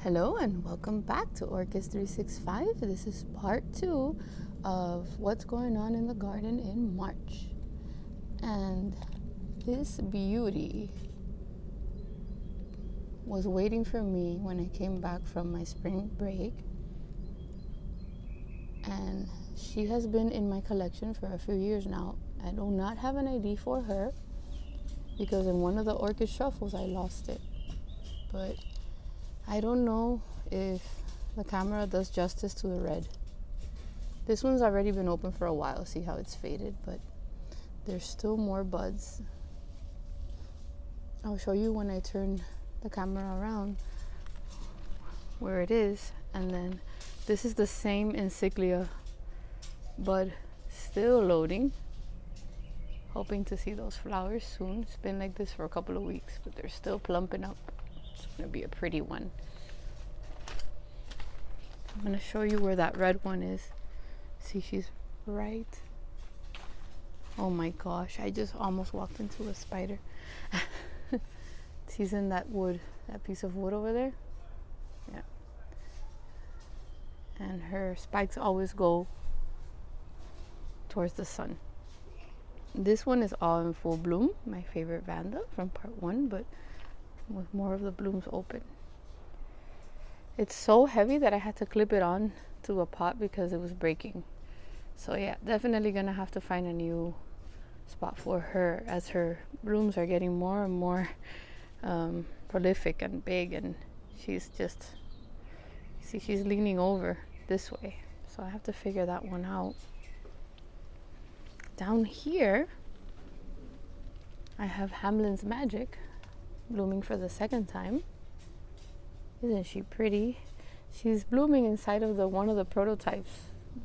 Hello and welcome back to Orchids 365. This is part 2 of what's going on in the garden in March. And this beauty was waiting for me when I came back from my spring break. And she has been in my collection for a few years now. I do not have an ID for her because in one of the orchid shuffles I lost it. But I don't know if the camera does justice to the red. This one's already been open for a while. See how it's faded, but there's still more buds. I'll show you when I turn the camera around where it is. And then this is the same insignia bud still loading. Hoping to see those flowers soon. It's been like this for a couple of weeks, but they're still plumping up. It's gonna be a pretty one. I'm gonna show you where that red one is. See, she's right. Oh my gosh, I just almost walked into a spider. She's in that wood, that piece of wood over there. Yeah. And her spikes always go towards the sun. This one is all in full bloom, my favorite Vanda from part 1, but with more of the blooms open. It's so heavy that I had to clip it on to a pot because it was breaking. So yeah, definitely gonna have to find a new spot for her as her blooms are getting more and more prolific and big, and she's just, see, she's leaning over this way. So I have to figure that one out. Down here, I have Hamlin's Magic blooming for the second time. Isn't she pretty? She's blooming inside of one of the prototypes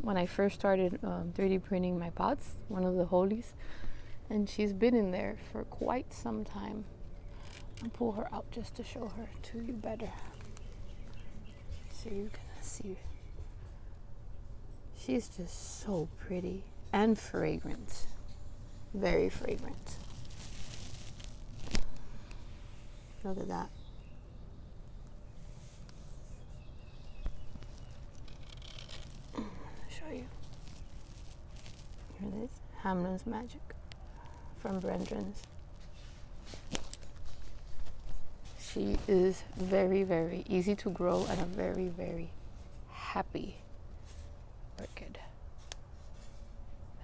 when I first started 3D printing my pots, one of the holies, and she's been in there for quite some time. I'll pull her out just to show her to you better, so you can see. She's just so pretty and fragrant, very fragrant. Look at that. Show you. Here it is, Hamlin's Magic from Brendan's. She is very, very easy to grow and a very, very happy orchid.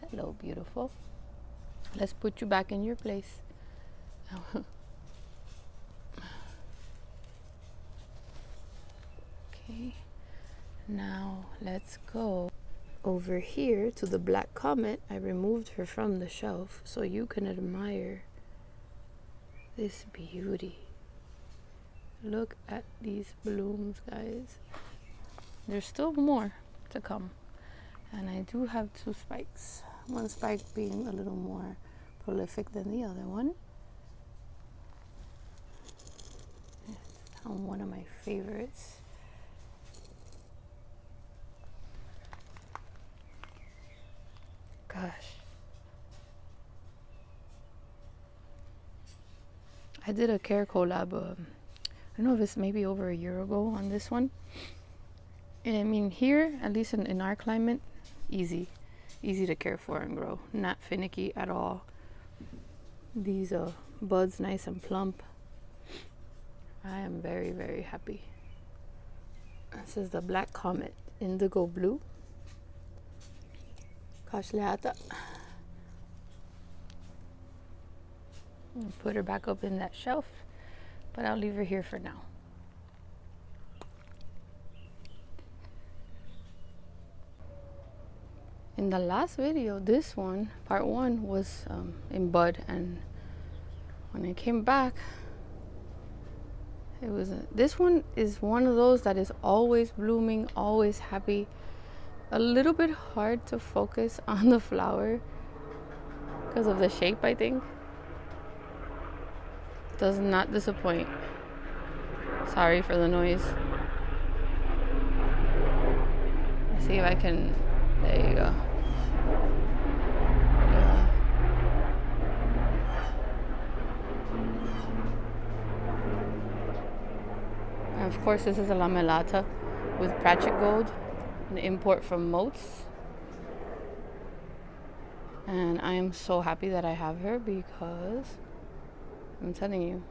Hello, beautiful. Let's put you back in your place. Okay, now let's go over here to the Black Comet. I removed her from the shelf so you can admire this beauty. Look at these blooms, guys. There's still more to come. And I do have 2 spikes. One spike being a little more prolific than the other one. It's one of my favorites. Gosh. I did a care collab, I don't know if it's maybe over a year ago on this one. And I mean, here, at least in our climate, easy to care for and grow. Not finicky at all. These buds nice and plump. I am very, very happy. This is the Black Comet Indigo Blue. Kashleata. Put her back up in that shelf, but I'll leave her here for now. In the last video, this one, part 1, was in bud, and when I came back, it was this one is one of those that is always blooming, always happy. A little bit hard to focus on the flower because of the shape, I think. Does not disappoint. Sorry for the noise. Let's see if I can. There you go. Of course, this is a lamelata with Pratchett Gold, an import from Moats. And I am so happy that I have her because I'm telling you,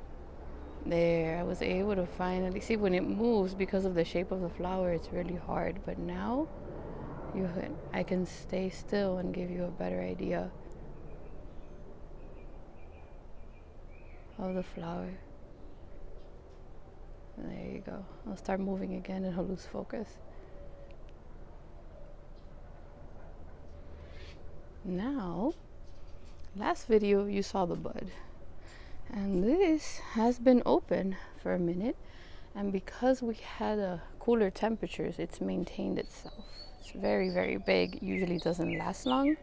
there, I was able to finally see when it moves because of the shape of the flower, it's really hard. But now I can stay still and give you a better idea of the flower. There you go. I'll start moving again and I'll lose focus. Now, last video you saw the bud, and this has been open for a minute, and because we had cooler temperatures, it's maintained itself. It's very, very big. Usually doesn't last long,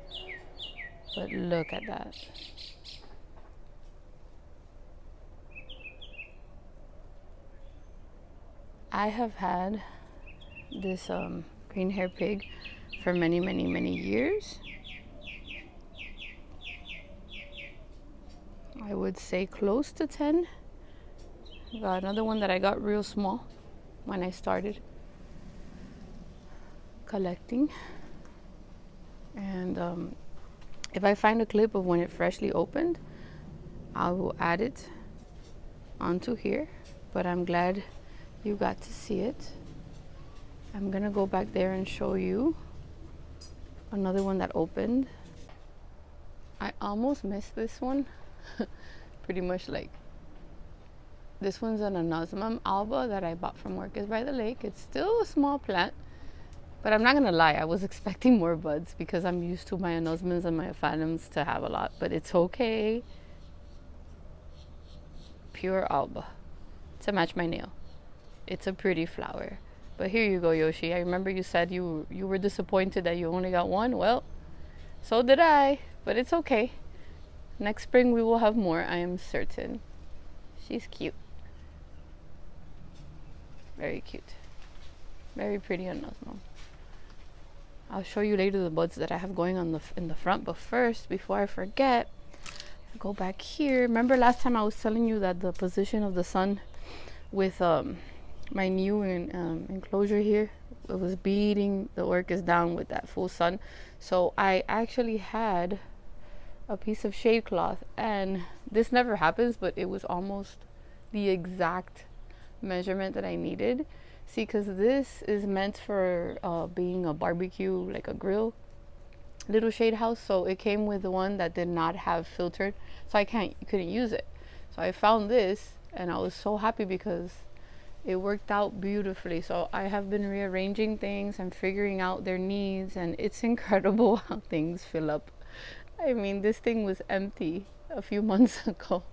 but look at that. I have had this green hair pig for many, many, many years. I would say close to 10. Got another one that I got real small when I started collecting. And if I find a clip of when it freshly opened, I will add it onto here. But I'm glad you got to see it. I'm gonna go back there and show you another one that opened. I almost missed this one. Pretty much like this one's an anosmum alba that I bought from Orchids by the Lake. It's still a small plant, but I'm not gonna lie, I was expecting more buds because I'm used to my anosmums and my phantoms to have a lot, but it's okay. Pure alba to match my nail. It's a pretty flower. But here you go, Yoshi. I remember you said you were disappointed that you only got one. Well, so did I, but it's okay. Next spring we will have more, I am certain. She's cute. Very cute. Very pretty anosmum. I'll show you later the buds that I have going on in the front, but first, before I forget, go back here. Remember last time I was telling you that the position of the sun with my new enclosure here, it was beating the orchids down with that full sun. So I actually had a piece of shade cloth, and this never happens, but it was almost the exact measurement that I needed. See, because this is meant for being a barbecue, like a grill little shade house, so it came with the one that did not have filtered, so I couldn't use it. So I found this and I was so happy because it worked out beautifully. So I have been rearranging things and figuring out their needs, and it's incredible how things fill up. I mean, this thing was empty a few months ago.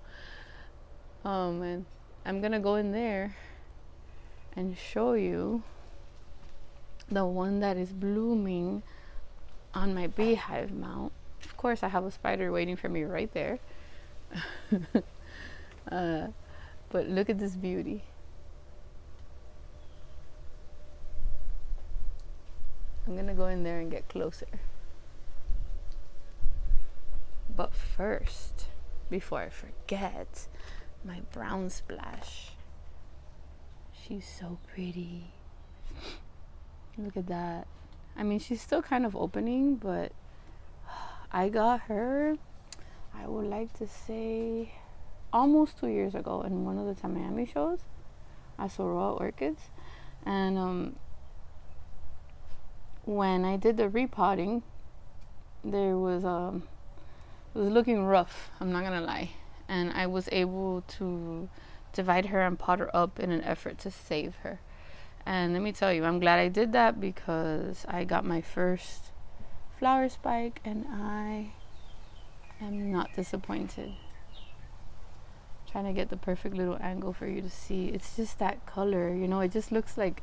And I'm gonna go in there and show you the one that is blooming on my beehive mount. Of course, I have a spider waiting for me right there. But look at this beauty. I'm gonna go in there and get closer. But first, before I forget, my brown splash. She's so pretty. Look at that. I mean, she's still kind of opening, but I got her, I would like to say, almost 2 years ago in one of the Miami shows. I saw raw orchids, and when I did the repotting, there was it was looking rough, I'm not gonna lie, and I was able to divide her and pot her up in an effort to save her. And let me tell you, I'm glad I did that because I got my first flower spike and I am not disappointed. Trying to get the perfect little angle for you to see. It's just that color, you know, it just looks like,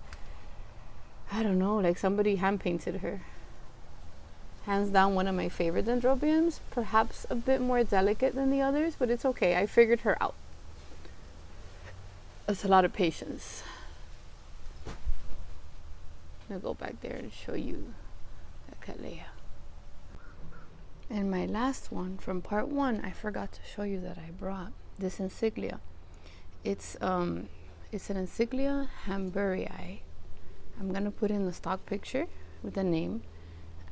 I don't know, like somebody hand painted her. Hands down one of my favorite dendrobiums, perhaps a bit more delicate than the others, but it's okay. I figured her out. It's a lot of patience. I'm gonna go back there and show you the Calea. And my last one from part 1, I forgot to show you that I brought this Insignia. It's It's an Encyclia hamburrii. I'm gonna put in the stock picture with the name,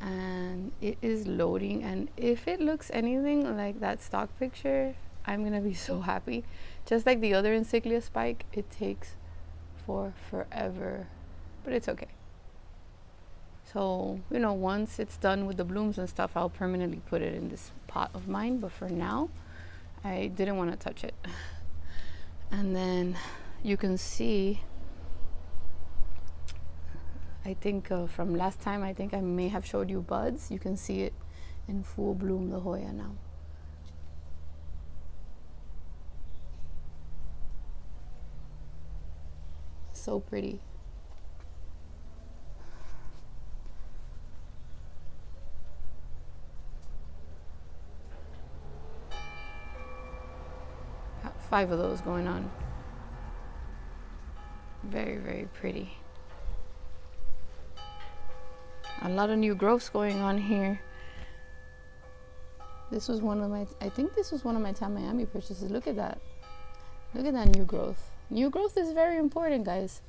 and it is loading, and if it looks anything like that stock picture, I'm gonna be so happy. Just like the other Encyclia spike, it takes forever, but it's okay. So, you know, once it's done with the blooms and stuff, I'll permanently put it in this pot of mine, but for now I didn't want to touch it. And then you can see, I think from last time, I think I may have showed you buds. You can see it in full bloom, the Hoya now. So pretty. Got 5 of those going on. Very, very pretty. A lot of new growths going on here. This was one of my, I think this was one of my Tam Miami purchases. Look at that. Look at that new growth. New growth is very important, guys.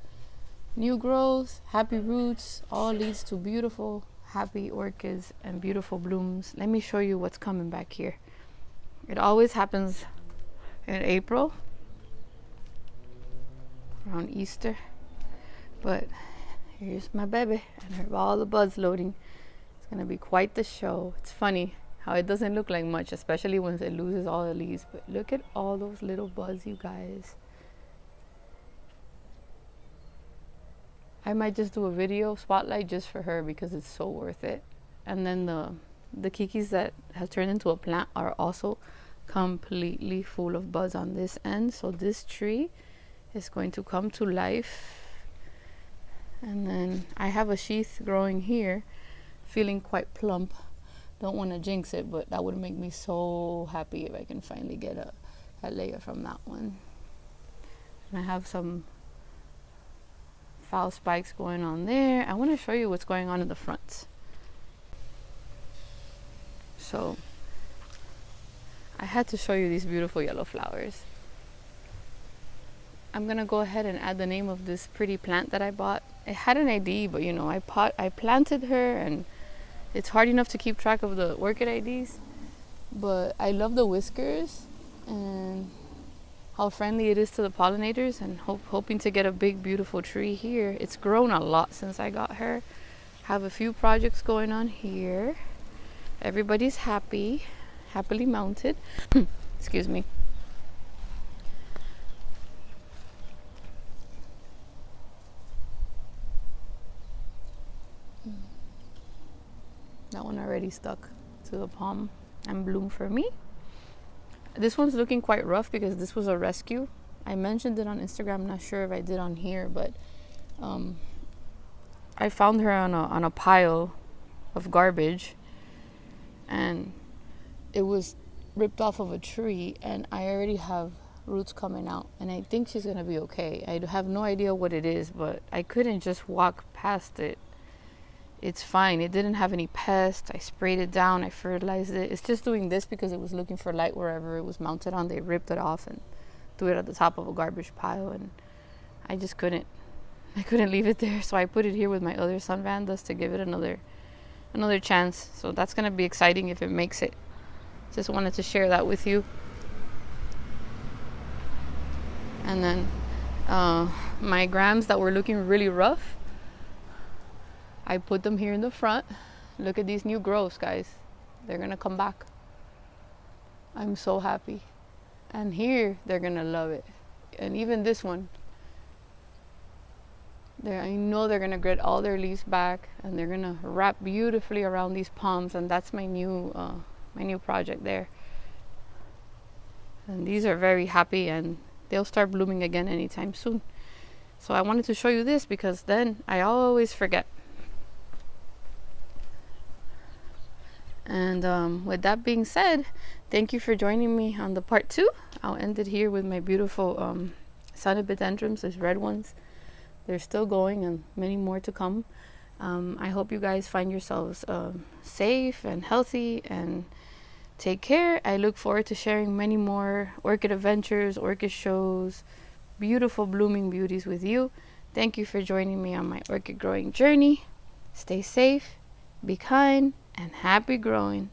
New growth, happy roots, all leads to beautiful, happy orchids and beautiful blooms. Let me show you what's coming back here. It always happens in April, around Easter. But here's my baby and all the buds loading. It's gonna be quite the show. It's funny how it doesn't look like much, especially when it loses all the leaves. But look at all those little buds, you guys. I might just do a video spotlight just for her because it's so worth it. And then the kikis that have turned into a plant are also completely full of buds on this end. So this tree is going to come to life. And then I have a sheath growing here, feeling quite plump. Don't want to jinx it, but that would make me so happy if I can finally get a layer from that one. And I have some foul spikes going on there. I want to show you what's going on in the front. So I had to show you these beautiful yellow flowers. I'm gonna go ahead and add the name of this pretty plant that I bought. It had an ID, but you know, I planted her, and it's hard enough to keep track of the orchid IDs. But I love the whiskers and how friendly it is to the pollinators, and hoping to get a big beautiful tree here. It's grown a lot since I got her. Have a few projects going on here. Everybody's happy, happily mounted. Excuse me. That one already stuck to the palm and bloomed for me. This one's looking quite rough because this was a rescue. I mentioned it on Instagram, not sure if I did on here, but I found her on a pile of garbage, and it was ripped off of a tree, and I already have roots coming out, and I think she's gonna be okay. I have no idea what it is, but I couldn't just walk past it. It's fine. It didn't have any pests. I sprayed it down. I fertilized it. It's just doing this because it was looking for light wherever it was mounted on. They ripped it off and threw it at the top of a garbage pile, and I just couldn't. I couldn't leave it there, so I put it here with my other sun vandas to give it another chance. So that's gonna be exciting if it makes it. Just wanted to share that with you. And then my grams that were looking really rough, I put them here in the front. Look at these new growths, guys. They're gonna come back. I'm so happy. And here, they're gonna love it. And even this one, I know they're gonna get all their leaves back, and they're gonna wrap beautifully around these palms. And that's my new project there. And these are very happy, and they'll start blooming again anytime soon. So I wanted to show you this because then I always forget. And with that being said, thank you for joining me on the part 2. I'll end it here with my beautiful sonobidendrums, these red ones. They're still going, and many more to come. I hope you guys find yourselves safe and healthy, and take care. I look forward to sharing many more orchid adventures, orchid shows, beautiful blooming beauties with you. Thank you for joining me on my orchid growing journey. Stay safe, be kind, and happy growing.